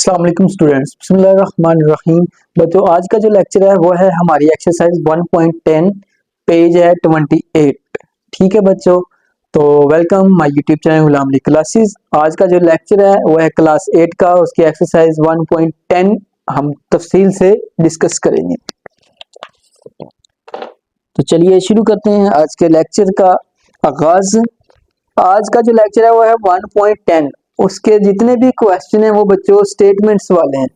अस्सलाम वालेकुम स्टूडेंट्स, बिस्मिल्लाहिर्रहमानिर्रहीम। बच्चों, आज का जो लेक्चर है वो है हमारी एक्सरसाइज 1.10 पेज है 28। ठीक है बच्चों, तो welcome my YouTube channel Ghulam Ali classes. आज का जो लेक्चर है वो है क्लास 8 का, उसकी एक्सरसाइज 1.10 हम तफसील से डिस्कस करेंगे। तो चलिए शुरू करते हैं आज के लेक्चर का आगाज। आज का जो लेक्चर है वो है 1.10। उसके जितने भी क्वेश्चन हैं वो बच्चों स्टेटमेंट्स वाले हैं।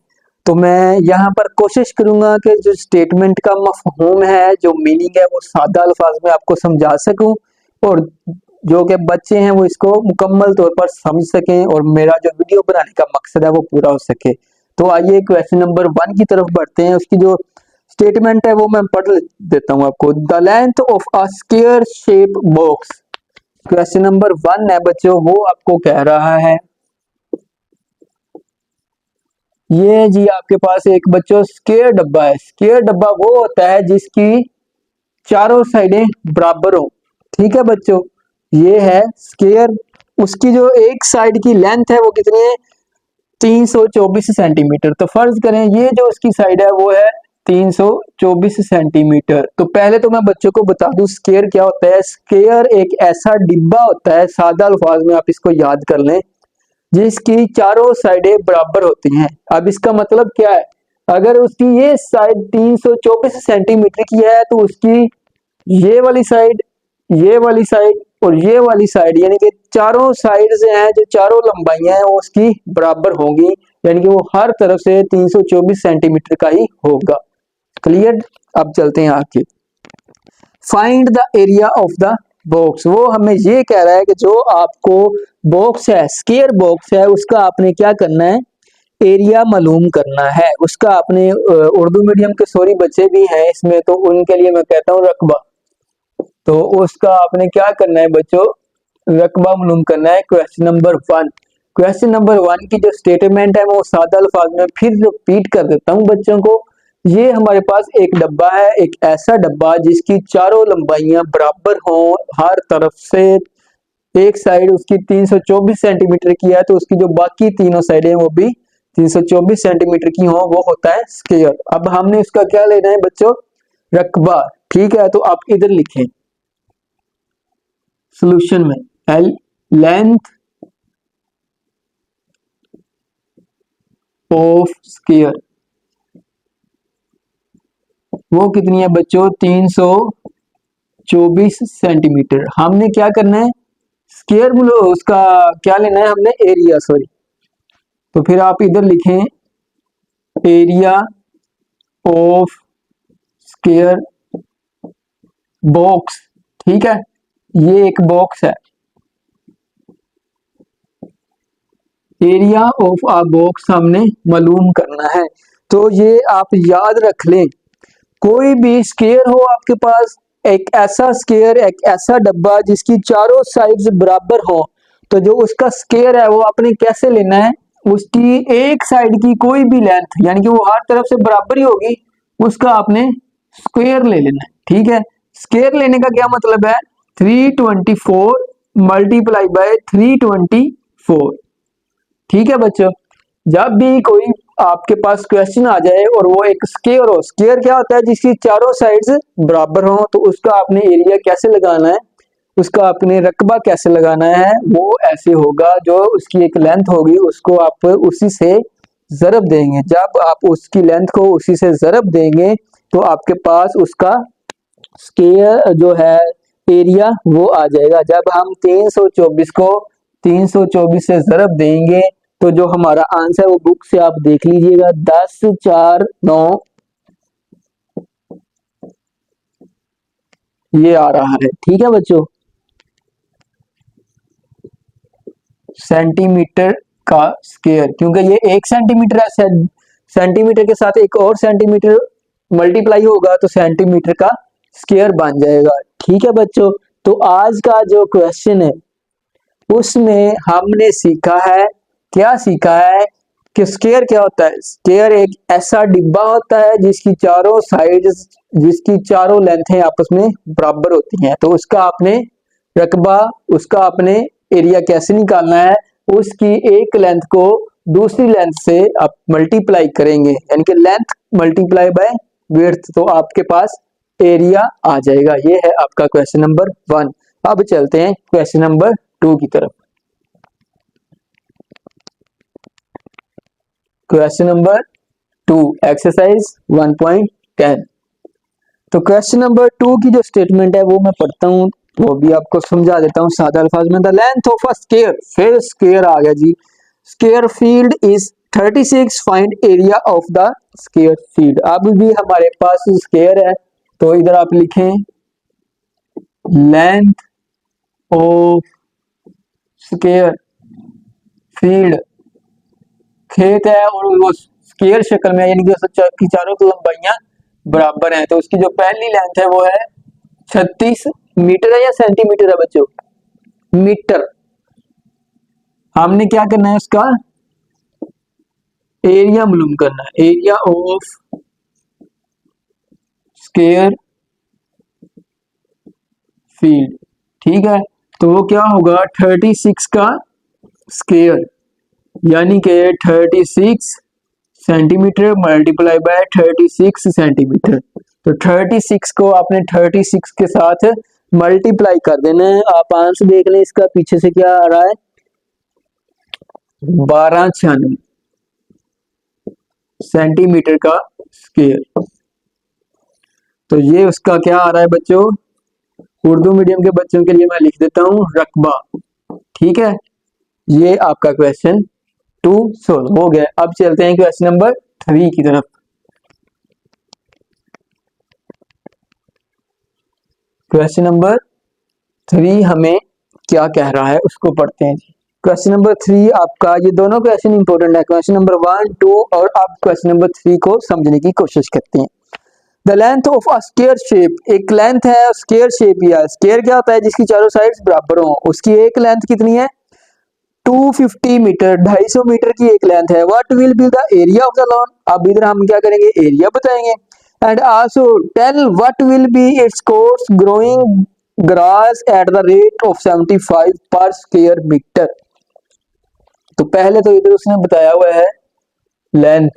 तो मैं यहाँ पर कोशिश करूंगा कि जो स्टेटमेंट का मफहूम है, जो मीनिंग है, वो सादा अल्फाज में आपको समझा सकूं और जो कि बच्चे हैं वो इसको मुकम्मल तौर पर समझ सकें और मेरा जो वीडियो बनाने का मकसद है वो पूरा हो सके। तो आइए क्वेश्चन नंबर 1 की तरफ बढ़ते हैं। उसकी जो स्टेटमेंट है वो मैं पढ़ देता हूँ आपको। The length of a square shape box. Question number 1 है बच्चों, वो आपको कह रहा है, ये जी आपके पास एक बच्चों स्क्वायर डब्बा है। स्क्वायर डब्बा वो होता है जिसकी चारों साइडें बराबर हो। ठीक है बच्चों, ये है स्क्वायर। उसकी जो एक साइड की लेंथ है वो कितनी है? 324 सेंटीमीटर। तो फर्ज करें ये जो उसकी साइड है वो है 324 सेंटीमीटर। तो पहले तो मैं बच्चों को बता दूं स्क्वायर क्या होता है। स्क्वायर एक ऐसा डिब्बा होता है, सादा अल्फाज में आप इसको याद कर लें, जिसकी चारों साइडें बराबर होती हैं। अब इसका मतलब क्या है? अगर उसकी ये साइड 324 सेंटीमीटर की है तो उसकी ये वाली साइड, ये वाली साइड और ये वाली साइड, यानी कि चारों साइड से हैं, जो चारों लंबाइयां हैं वो उसकी बराबर होंगी, यानी कि वो हर तरफ से 324 सेंटीमीटर का ही होगा। क्लियर? अब चलते हैं आगे। Find the area of the box. वो हमें ये कह रहा है कि जो आपको बॉक्स है, स्क्वायर बॉक्स है, उसका आपने क्या करना है? एरिया मालूम करना है उसका। आपने उर्दू मीडियम के सॉरी बच्चे भी हैं इसमें, तो उनके लिए मैं कहता हूँ रकबा। तो उसका आपने क्या करना है बच्चों? रकबा मालूम करना है। Question number 1। क्वेश्चन नंबर 1 की जो स्टेटमेंट है वो सादा अल्फाज में फिर रिपीट कर देता हूँ बच्चों को। ये हमारे पास एक डब्बा है, एक ऐसा डब्बा जिसकी चारों लंबाइयां बराबर हों, हर तरफ से। एक साइड उसकी 324 सेंटीमीटर की है तो उसकी जो बाकी तीनों साइडें वो भी 324 सेंटीमीटर की हो, वो होता है स्क्वायर। अब हमने इसका क्या लेना है बच्चों? रकबा। ठीक है, तो आप इधर लिखें सॉल्यूशन में, एल लेंथ ऑफ स्क्वायर वो कितनी है बच्चों? 324 सेंटीमीटर। हमने क्या करना है? स्क्वायर उसका क्या लेना है हमने? Area, sorry. तो फिर आप इधर लिखें एरिया ऑफ स्क्वायर बॉक्स। ठीक है, ये एक बॉक्स है। एरिया ऑफ आ बॉक्स हमने मालूम करना है। तो ये आप याद रख लें, कोई भी स्क्वायर हो आपके पास, एक ऐसा स्क्वायर, एक ऐसा डब्बा जिसकी चारों साइड्स बराबर हो, तो जो उसका स्क्वायर है वो आपने कैसे लेना है? उसकी एक साइड की कोई भी लेंथ, यानी कि वो हर तरफ से बराबर ही होगी, उसका आपने स्क्वायर ले लेना है। ठीक है, स्क्वायर लेने का क्या मतलब है? 324 मल्टीप्लाई बाय 324। ठीक है बच्चों, जब भी कोई आपके पास क्वेश्चन आ जाए और वो एक स्क्वायर हो, स्क्वायर क्या होता है? जिसकी चारों साइड्स बराबर हो, तो उसका आपने एरिया कैसे लगाना है? उसका आपने रकबा कैसे लगाना है? वो ऐसे होगा, जो उसकी एक लेंथ होगी उसको आप उसी से ज़रब देंगे। जब आप उसकी लेंथ को उसी से ज़रब देंगे तो आपके पास उसका स्क्वायर जो है एरिया वो आ जाएगा। जब हम 324 को 324 से ज़रब देंगे तो जो हमारा आंसर है वो बुक से आप देख लीजिएगा, 10 4 9 ये आ रहा है। ठीक है बच्चों, सेंटीमीटर का स्क्वायर, क्योंकि ये 1 सेंटीमीटर है, सेंटीमीटर के साथ एक और सेंटीमीटर मल्टीप्लाई होगा तो सेंटीमीटर का स्क्वायर बन जाएगा। ठीक है बच्चों, तो आज का जो क्वेश्चन है उसमें हमने सीखा है, क्या सीखा है कि स्क्वायर क्या होता है? स्क्वायर एक ऐसा डिब्बा होता है जिसकी चारों साइड्स, जिसकी चारों लेंथें आपस में बराबर होती हैं। तो उसका आपने रकबा, उसका आपने एरिया कैसे निकालना है? उसकी एक लेंथ को दूसरी लेंथ से आप मल्टीप्लाई करेंगे, यानी कि लेंथ मल्टीप्लाई बाय विड्थ, तो आपके पास एरिया आ जाएगा। ये है आपका क्वेश्चन नंबर 1। अब चलते हैं क्वेश्चन नंबर 2 की तरफ। Question number 2, exercise 1.10। तो क्वेश्चन नंबर 2 की जो स्टेटमेंट है वो मैं पढ़ता हूँ, वो भी आपको समझा देता हूँ सादा अल्फाज में। The length of a square, फिर स्क्वायर आ गया जी, square field is 36, find area of the square field. अब भी हमारे पास स्क्वायर है, तो इधर आप लिखें लेंथ ऑफ स्क्वायर फील्ड, खेत है और वो स्क्वायर शक्ल में, यानी कि चारों लंबाइयां बराबर हैं, तो उसकी जो पहली लेंथ है वो है 36 मीटर है या सेंटीमीटर है बच्चों? मीटर। हमने क्या करना है, उसका एरिया मालूम करना है, एरिया ऑफ स्क्वायर फील्ड। ठीक है, तो वो क्या होगा 36 का स्क्वायर, यानी कि 36 सेंटीमीटर मल्टीप्लाई बाय 36 सेंटीमीटर। तो 36 को आपने 36 के साथ मल्टीप्लाई कर देना है। आप आंसर देख लें इसका, पीछे से क्या आ रहा है, 1296 सेंटीमीटर का स्क्वायर। तो ये उसका क्या आ रहा है बच्चों, उर्दू मीडियम के बच्चों के लिए मैं लिख देता हूं रकबा। ठीक है, ये आपका क्वेश्चन 2 सोल्व हो गया। अब चलते हैं क्वेश्चन नंबर 3 की तरफ। क्वेश्चन नंबर 3 हमें क्या कह रहा है उसको पढ़ते हैं जी। क्वेश्चन नंबर 3 आपका, ये दोनों क्वेश्चन इंपॉर्टेंट है, क्वेश्चन नंबर 1, 2 और अब क्वेश्चन नंबर 3 को समझने की कोशिश करते हैं। The length of a square shape, एक लेंथ है स्क्वायर शेप, या स्क्वायर क्या होता है जिसकी चारों साइड्स बराबर हो, उसकी एक लेंथ कितनी है 250 मीटर, 250 मीटर की एक लेंथ है। What will be the area of the lawn, अब इधर हम क्या करेंगे, एरिया बताएंगे। And also tell what will be its course growing grass at the rate of 75 per square metre. तो पहले तो इधर उसने बताया हुआ है लेंथ,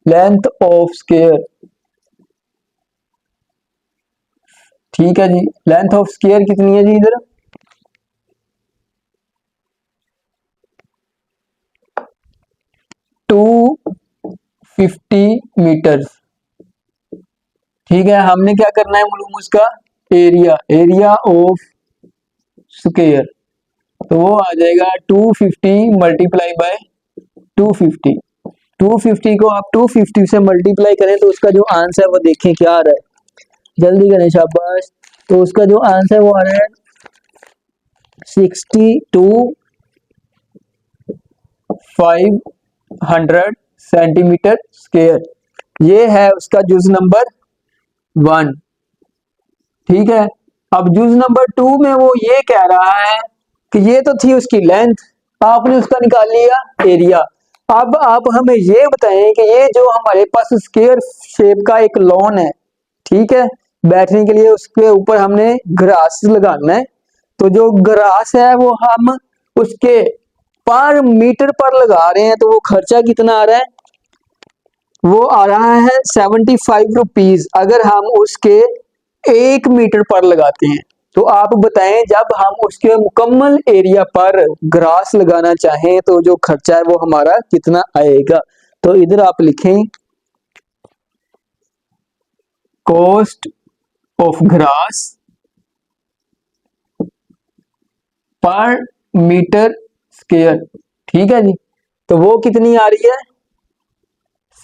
लेंथ ऑफ स्क्वायर। ठीक है जी, लेंथ ऑफ स्क्वायर कितनी है जी इधर 250 मीटर। ठीक है, हमने क्या करना है मालूम उसका एरिया, एरिया ऑफ स्क्वायर, तो वो आ जाएगा 250 मल्टीप्लाई बाय 250। 250 को आप 250 से मल्टीप्लाई करें तो उसका जो आंसर है वो देखें क्या आ रहा है, जल्दी करें शाबाश। तो उसका जो आंसर वो आ रहा है 62,500 सेंटीमीटर स्क्वायर। ये है उसका जुज नंबर 1। ठीक है, अब जुज नंबर 2 में वो ये कह रहा है कि ये तो थी उसकी लेंथ, आपने उसका निकाल लिया एरिया। अब आप हमें ये बताएं कि ये जो हमारे पास स्क्वायर शेप का एक लॉन है, ठीक है, बैठने के लिए उसके ऊपर हमने ग्रास लगाना है, तो जो ग्रास है वो हम उसके पर मीटर पर लगा रहे हैं, तो वो खर्चा कितना आ रहा है, वो आ रहा है 75 रुपीज अगर हम उसके 1 मीटर पर लगाते हैं। तो आप बताएं जब हम उसके मुकम्मल एरिया पर ग्रास लगाना चाहें तो जो खर्चा है वो हमारा कितना आएगा। तो इधर आप लिखें कॉस्ट ऑफ ग्रास पर मीटर स्क्वायर। ठीक है जी, तो वो कितनी आ रही है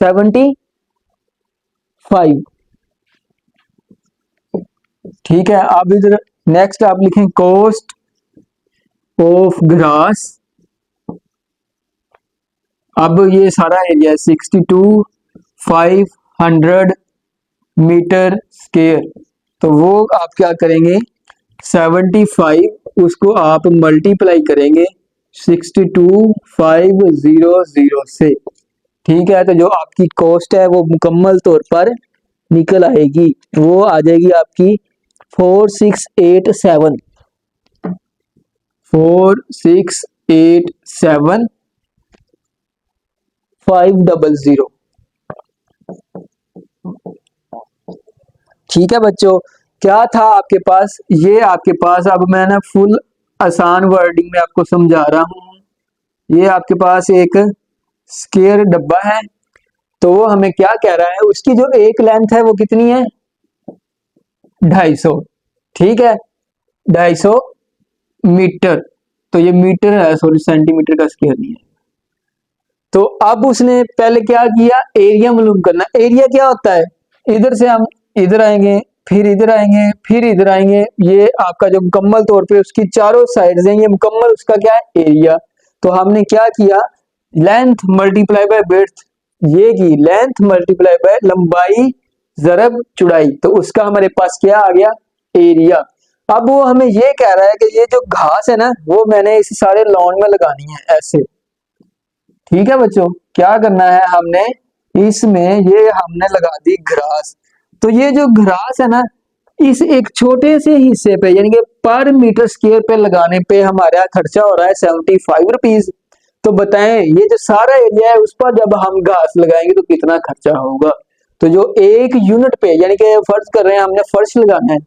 75। ठीक है, अब इधर नेक्स्ट आप लिखें कॉस्ट ऑफ ग्रास, अब ये सारा एरिया 62,500 मीटर स्क्वायर, तो वो आप क्या करेंगे 75 उसको आप मल्टीप्लाई करेंगे 62,500 से। ठीक है, तो जो आपकी कॉस्ट है वो मुकम्मल तौर पर निकल आएगी, वो आ जाएगी आपकी 4687 87,500। ठीक है बच्चों, क्या था आपके पास, ये आपके पास, अब मैं ना फुल आसान वर्डिंग में आपको समझा रहा हूँ। ये आपके पास एक स्क्वायर डब्बा है, तो वो हमें क्या कह रहा है, उसकी जो एक लेंथ है वो कितनी है, 250। ठीक है, 250 मीटर। तो ये मीटर है, सॉरी सेंटीमीटर का स्क्वायर नहीं है। तो अब उसने पहले क्या किया, एरिया मालूम करना। एरिया क्या होता है, इधर से हम इधर आएंगे, फिर इधर आएंगे, फिर इधर आएंगे, ये आपका जो मुकम्मल तौर पे उसकी चारों साइड है, ये मुकम्मल उसका क्या है, एरिया। तो हमने क्या किया, लेंथ मल्टीप्लाई बाय ब्रेड्थ, ये की लेंथ मल्टीप्लाई बाय लंबाई जरब चौड़ाई, तो उसका हमारे पास क्या आ गया, एरिया। अब वो हमें ये कह रहा है कि ये जो घास है ना, वो मैंने इस सारे लॉन में लगानी है ऐसे। ठीक है बच्चों, क्या करना है हमने, इसमें ये हमने लगा दी घास। तो ये जो घास है ना, इस एक छोटे से हिस्से पे, यानी कि पर मीटर स्क्वायर पे लगाने पे हमारा खर्चा हो रहा है 75 रुपीज। तो बताएं, ये जो सारा एरिया है उस पर जब हम घास लगाएंगे तो कितना खर्चा होगा। तो जो एक यूनिट पे, यानी कि फर्ज कर रहे हैं हमने फर्श लगाना है,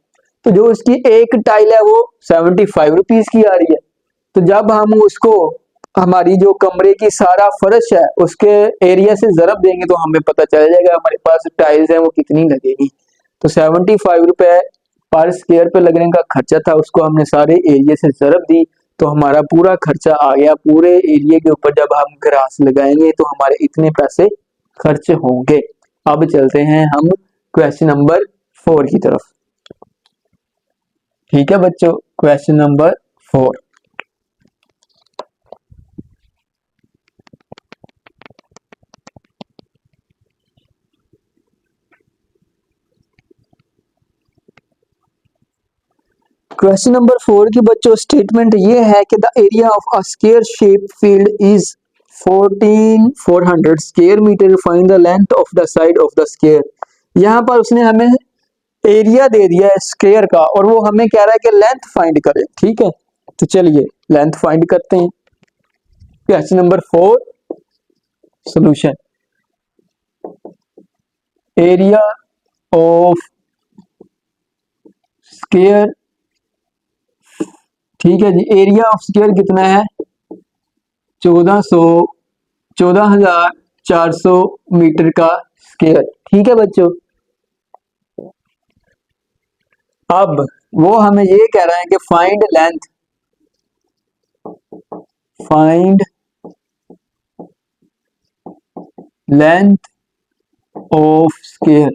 तो जो उसकी एक टाइल है वो 75 रुपीज की आ रही है। तो जब हम उसको हमारी जो कमरे की सारा फर्श है उसके एरिया से जरब देंगे तो हमें पता चल जाएगा हमारे पास टाइल्स है वो कितनी लगेगी। तो 75 रुपए पर स्क्वायर पे लगने का खर्चा था, उसको हमने सारे एरिया से जरब दी, तो हमारा पूरा खर्चा आ गया। पूरे एरिया के ऊपर जब हम ग्रास लगाएंगे तो हमारे इतने पैसे खर्च होंगे। अब चलते हैं हम क्वेश्चन नंबर 4 की तरफ। ठीक है बच्चों, क्वेश्चन नंबर 4। क्वेश्चन नंबर 4 की बच्चों स्टेटमेंट ये है कि the area of a square shape field is 14,400 square metre, find the length of the side of the square. यहाँ पर उसने हमें एरिया दे दिया है स्क्वायर का, और वो हमें कह रहा है कि लेंथ फाइंड करें। ठीक है, तो चलिए लेंथ फाइंड करते हैं। Question number 4 solution, area of square. ठीक है जी, एरिया ऑफ स्क्वायर कितना है, 14,400 मीटर का स्क्वायर। ठीक है बच्चों, अब वो हमें ये कह रहा है कि find length, find length of square,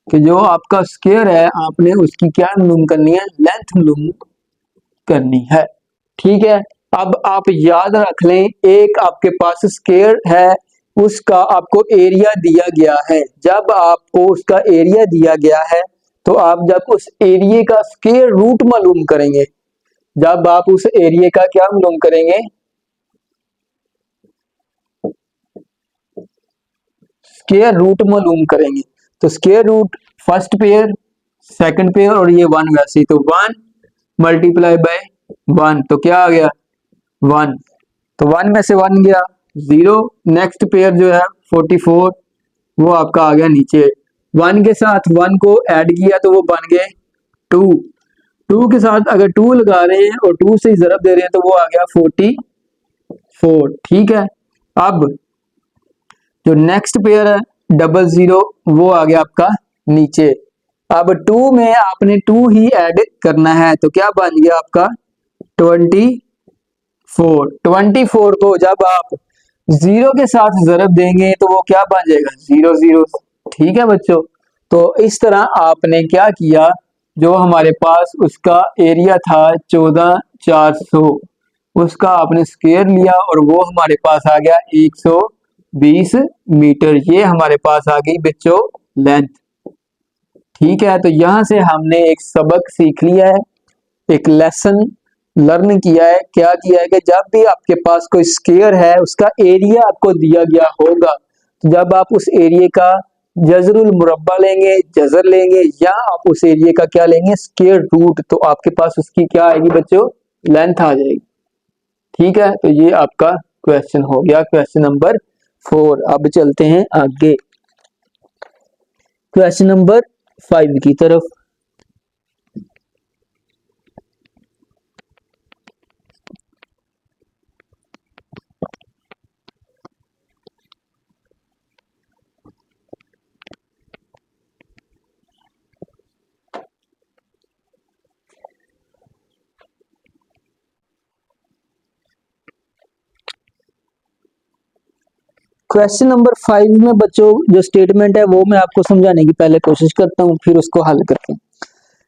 कि जो आपका स्क्वायर है आपने उसकी क्या मालूम करनी है, लेंथ मालूम करनी है। ठीक है, अब आप याद रख लें, एक आपके पास स्क्वायर है, उसका आपको एरिया दिया गया है। जब आपको उसका एरिया दिया गया है तो आप जब उस एरिया का स्क्वायर रूट मालूम करेंगे, जब आप उस एरिया का क्या मालूम करेंगे, स्क्वायर रूट मालूम करेंगे। तो square root first pair, second pair और ये 1 वैसे ही, तो 1 मल्टीप्लाई बाय 1, तो क्या आ गया 1। तो 1 में से 1 गया 0। नेक्स्ट पेयर जो है 44, वो आपका आ गया नीचे। 1 के साथ 1 को ऐड किया तो वो बन गए 2। 2 के साथ अगर 2 लगा रहे हैं और 2 से जरब दे रहे हैं तो वो आ गया 44। ठीक है, अब जो नेक्स्ट पेयर है 00, वो आ गया आपका नीचे। अब 2 में आपने 2 ही ऐड करना है, तो क्या बन गया आपका 24। 24 को जब आप 0 के साथ जरब देंगे तो वो क्या बन जाएगा 0 0। ठीक है बच्चों, तो इस तरह आपने क्या किया, जो हमारे पास उसका एरिया था 14,400, उसका आपने स्क्वायर लिया और वो हमारे पास आ गया 120 मीटर। ये हमारे पास आ गई बच्चों लेंथ। ठीक है, तो यहां से हमने एक सबक सीख लिया है, एक लेसन लर्न किया है। क्या किया है कि जब भी आपके पास कोई स्क्वायर है उसका एरिया आपको दिया गया होगा, तो जब आप उस एरिया का जजरुल मुरब्बा लेंगे, जजर लेंगे, या आप उस एरिया का क्या लेंगे, स्क्वायर रूट, तो आपके पास उसकी क्या आएगी बच्चों, लेंथ आ जाएगी। ठीक है, तो ये आपका क्वेश्चन हो गया, क्वेश्चन नंबर 4। अब चलते हैं आगे क्वेश्चन नंबर 5 की तरफ। क्वेश्चन नंबर 5 में बच्चों जो स्टेटमेंट है वो मैं आपको समझाने की पहले कोशिश करता हूँ, फिर उसको हल करते हैं।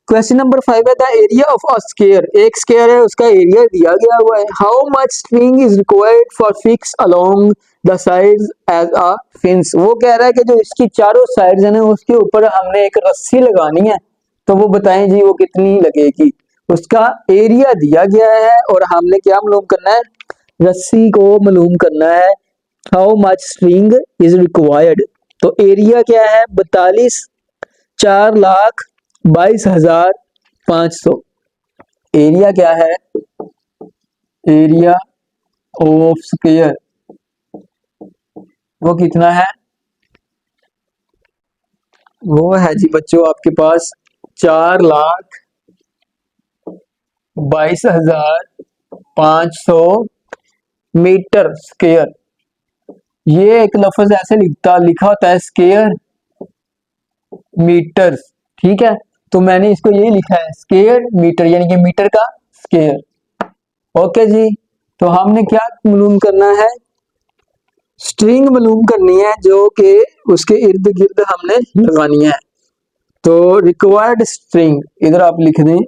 क्वेश्चन नंबर 5 है the area of a square, एक स्क्वायर है उसका एरिया दिया गया हुआ है। How much string is required for fix along the sides as a fence. वो कह रहा है कि जो इसकी चारों साइड्स है ना उसके ऊपर हमने एक रस्सी लगानी है, तो वो बताएं जी वो कितनी लगेगी। उसका एरिया दिया गया है और हमने क्या मालूम करना है, रस्सी को मालूम करना है। How much string is required, तो एरिया क्या है 42,22,500। एरिया क्या है, एरिया ऑफ स्क्वायर वो कितना है, वो है जी बच्चों आपके पास 4,22,500 मीटर स्क्वायर। ये एक लफ्ज ऐसे लिखा होता है स्क्वायर मीटर्स, ठीक है, तो मैंने इसको यही लिखा है स्क्वायर मीटर, यानी कि मीटर का स्क्वायर। ओके जी, तो हमने क्या मालूम करना है, स्ट्रिंग मालूम करनी है जो कि उसके इर्द गिर्द हमने लगानी है। तो रिक्वायर्ड स्ट्रिंग इधर आप लिख दें,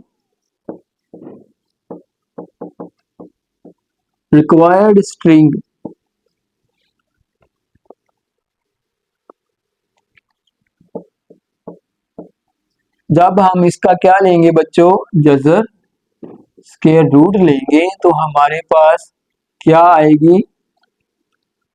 रिक्वायर्ड स्ट्रिंग जब हम इसका क्या लेंगे बच्चों, जजर स्क्वायर रूट लेंगे तो हमारे पास क्या आएगी,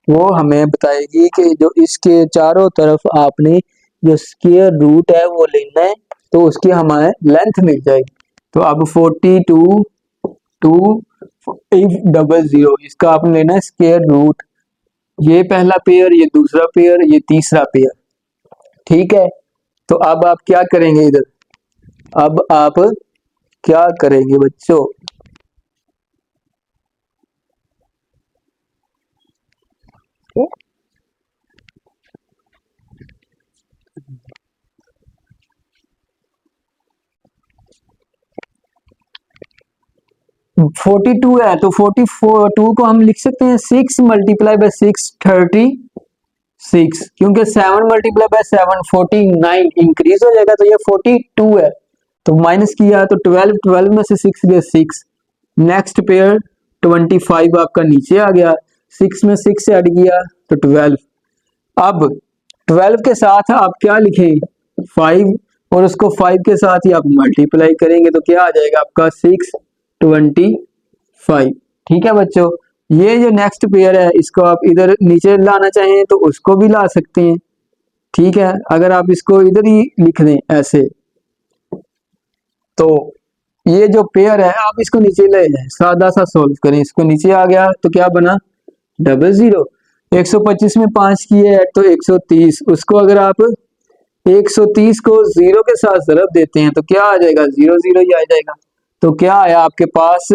वो हमें बताएगी कि जो इसके चारों तरफ आपने जो स्क्वायर रूट है वो लेना है, तो उसकी हमें लेंथ मिल जाएगी। तो अब 42,2,500 इसका आपने लेना है स्क्वायर रूट, ये पहला पेयर, ये दूसरा पेयर, ये तीसरा पेयर, ठीक है। तो अब आप क्या करेंगे इधर, अब आप क्या करेंगे बच्चों, 42 है तो 42 को हम लिख सकते हैं 6 मल्टीप्लाई बाय 6 36, क्योंकि 7 मल्टीप्लाई बाय 7 49 इंक्रीज हो जाएगा, तो ये 42 है। तो माइनस किया तो 12, 12 में से 6 गए 6, नेक्स्ट पेयर 25 आपका नीचे आ गया, 6 में 6 ऐड किया तो 12। अब 12 के साथ आप क्या लिखें 5, और उसको 5 के साथ ही आप मल्टीप्लाई करेंगे तो क्या आ जाएगा आपका 625, ठीक है बच्चों। ये जो नेक्स्ट पेयर है इसको आप इधर नीचे लाना चाहें तो उसको भी ला सकते हैं, ठीक है। अगर आप इसको इधर ही लिख दें ऐसे, तो ये जो पेयर है आप इसको नीचे ले जाए, सादा सा सोल्व करें, इसको नीचे आ गया तो क्या बना 00। 125 में 5 किए तो 130, उसको अगर आप 130 को 0 के साथ ज़रब देते हैं तो क्या आ जाएगा 0 0 ही आ जाएगा। तो क्या आया आपके पास,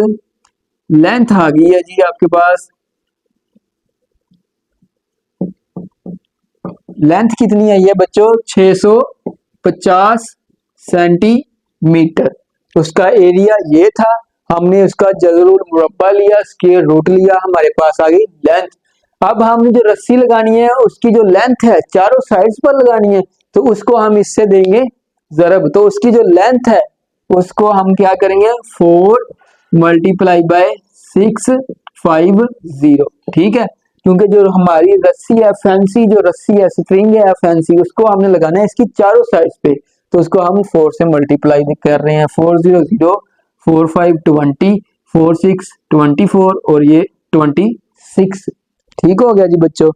लेंथ आ गई है जी आपके पास, लेंथ कितनी आई है बच्चों 650 सेंटीमीटर। उसका एरिया ये था, हमने उसका जजरुल मुरब्बा लिया, स्क्वायर रूट लिया, हमारे पास आ गई लेंथ। अब हमने जो रस्सी लगानी है उसकी जो लेंथ है चारों साइड्स पर लगानी है, तो उसको हम इससे देंगे जरब, तो उसकी जो लेंथ है उसको हम क्या करेंगे 4 मल्टीप्लाई बाय 650, ठीक है। क्योंकि जो हमारी रस्सी है फैंसी, जो रस्सी है स्ट्रिंग है फैंसी, उसको हमने लगाना है इसकी चारों साइड्स पे, तो उसको हम 4 से मल्टीप्लाई कर रहे हैं, 4 0 0, 4 5 20, 4 6 24 और ये 26, ठीक हो गया जी बच्चों।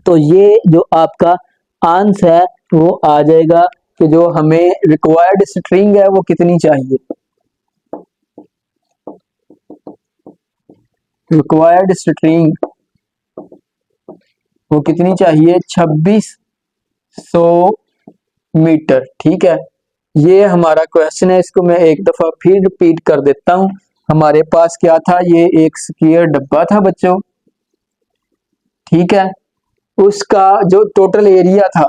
तो ये जो आपका आंसर है वो आ जाएगा कि जो हमें रिक्वायर्ड स्ट्रिंग है वो कितनी चाहिए। रिक्वायर्ड स्ट्रिंग वो कितनी चाहिए, 2600 मीटर। ठीक है, ये हमारा क्वेश्चन है, इसको मैं एक दफा फिर रिपीट कर देता हूं। हमारे पास क्या था, ये एक स्क्वायर डब्बा था बच्चों, ठीक है, उसका जो टोटल एरिया था,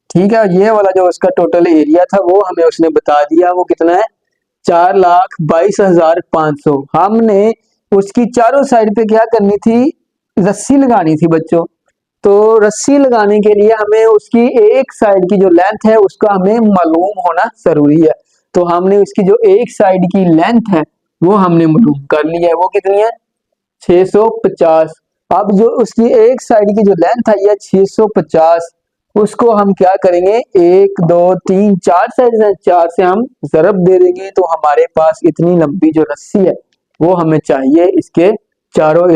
ठीक है, ये वाला जो उसका टोटल एरिया था वो हमें उसने बता दिया, वो कितना है, 4,22,500। हमने उसकी चारों साइड पे क्या करनी थी, रस्सी लगानी थी बच्चों। तो रस्सी लगाने के लिए हमें उसकी एक साइड की जो लेंथ है उसका हमें मालूम होना जरूरी है। तो हमने उसकी जो एक साइड की लेंथ है वो हमने मालूम कर ली है, वो कितनी है, 650। अब जो उसकी एक साइड की जो लेंथ आई है 650, उसको हम क्या करेंगे, 1 2 3 4 साइड है, 4 से हम जरब दे देंगे, तो हमारे पास इतनी लंबी जो रस्सी है वो हमें चाहिए इसके चारों